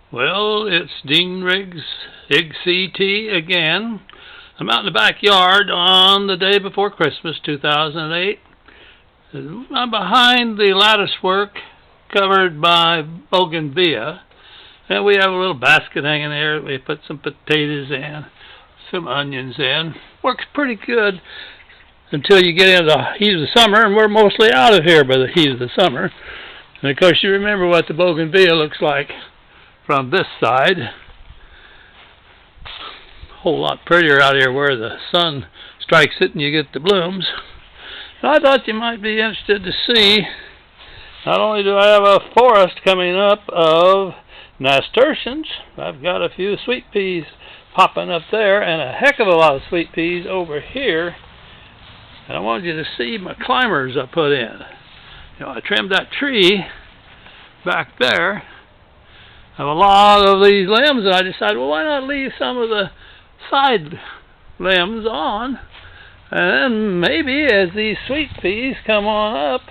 Well, it's Dean Riggs, IGCT again. I'm out in the backyard on the day before Christmas, 2008. I'm behind the lattice work covered by bougainvillea, and we have a little basket hanging there. We put some potatoes in, some onions in. Works pretty good until you get into the heat of the summer, and we're mostly out of here by the heat of the summer. And of course, you remember what the bougainvillea looks like from this side. A whole lot prettier out here where the sun strikes it and you get the blooms. So I thought you might be interested to see, not only do I have a forest coming up of nasturtiums, I've got a few sweet peas popping up there and a heck of a lot of sweet peas over here. And I wanted you to see my climbers I put in. I trimmed that tree back there. I have a lot of these limbs, and I decided, well, why not leave some of the side limbs on? And then maybe as these sweet peas come on up,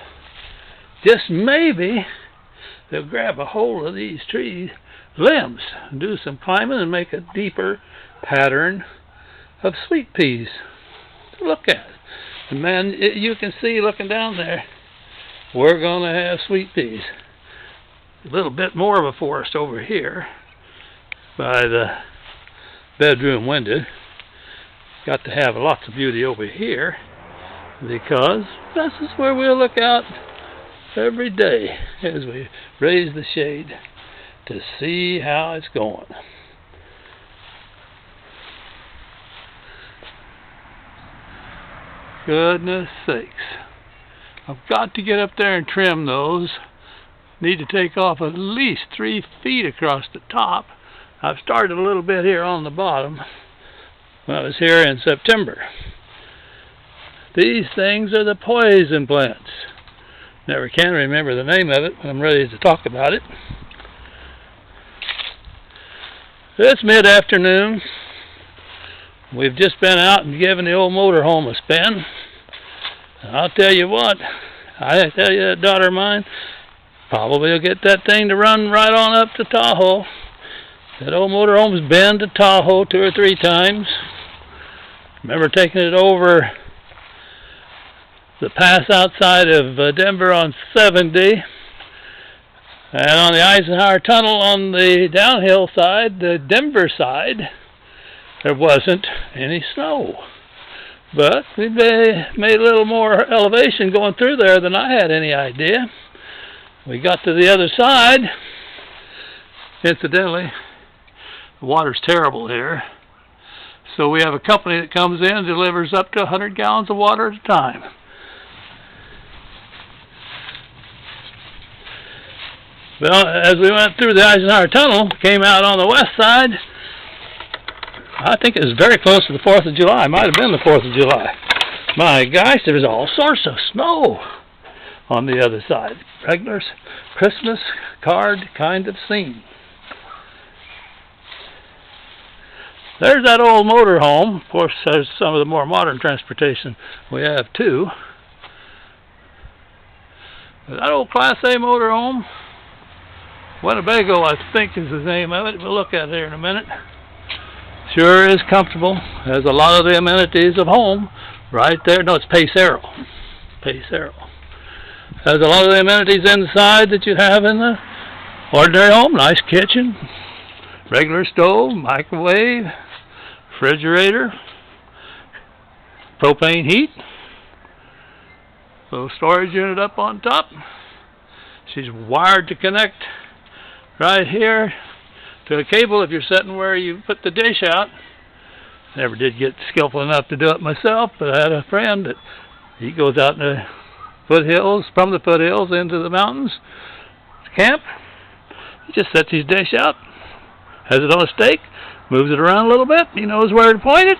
just maybe they'll grab a hold of these tree limbs and do some climbing and make a deeper pattern of sweet peas to look at. And man, you can see looking down there, we're going to have sweet peas. A little bit more of a forest over here by the bedroom window. Got to have lots of beauty over here because this is where we'll look out every day as we raise the shade to see how it's going. Goodness sakes. I've got to get up there and trim those. Need to take off at least 3 feet across the top. I've started a little bit here on the bottom when I was here in September. These things are the poison plants. Never can remember the name of it when I'm ready to talk about it. It's mid-afternoon. We've just been out and given the old motorhome a spin. And I'll tell you what, I tell you, that daughter of mine, probably will get that thing to run right on up to Tahoe. That old motorhome's been to Tahoe 2 or 3 times. Remember taking it over the pass outside of Denver on 70. And on the Eisenhower Tunnel on the downhill side, the Denver side, there wasn't any snow. But we made a little more elevation going through there than I had any idea. We got to the other side. Incidentally, the water's terrible here. So we have a company that comes in and delivers up to 100 gallons of water at a time. Well, as we went through the Eisenhower Tunnel, came out on the west side, I think it was very close to the 4th of July. It might have been the 4th of July. My gosh, there was all sorts of snow on the other side. Regular Christmas card kind of scene. There's that old motorhome. Of course, there's some of the more modern transportation we have too. But that old Class A motorhome, Winnebago, I think is the name of it. We'll look at it here in a minute. Sure is comfortable. Has a lot of the amenities of home right there. No, it's Pace-Arrow. Pace-Arrow. Has a lot of the amenities inside that you have in the ordinary home. Nice kitchen, regular stove, microwave, refrigerator, propane heat, little storage unit up on top. She's wired to connect right here to a cable if you're sitting where you put the dish out. Never did get skillful enough to do it myself, but I had a friend that he goes out in the foothills, from the foothills into the mountains camp. He just sets his dish out, has it on a stake, moves it around a little bit. He knows where to point it.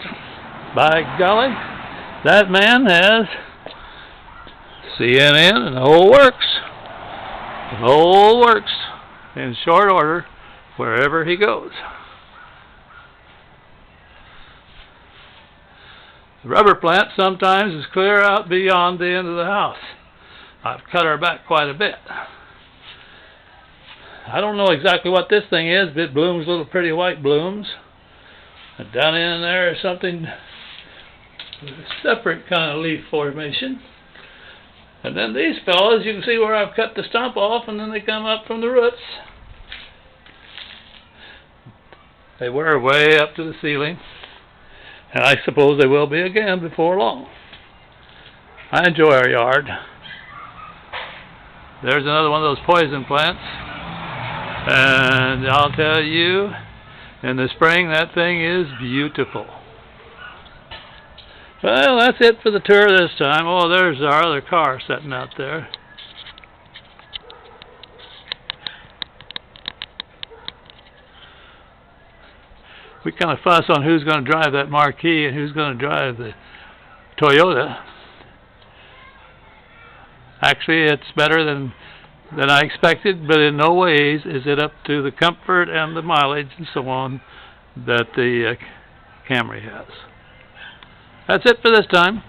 By golly, that man has CNN and the whole works. The whole works in short order wherever he goes. The rubber plant sometimes is clear out beyond the end of the house. I've cut her back quite a bit. I don't know exactly what this thing is, but it blooms little pretty white blooms. And down in there is something, a separate kind of leaf formation. And then these fellas, you can see where I've cut the stump off, and then they come up from the roots. They were way up to the ceiling, and I suppose they will be again before long. I enjoy our yard. There's another one of those poison plants, and I'll tell you, in the spring that thing is beautiful. Well, that's it for the tour this time. Oh, there's our other car sitting out there. We kind of fuss on who's going to drive that Marquis and who's going to drive the Toyota. Actually, it's better than I expected, but in no ways is it up to the comfort and the mileage and so on that the Camry has. That's it for this time.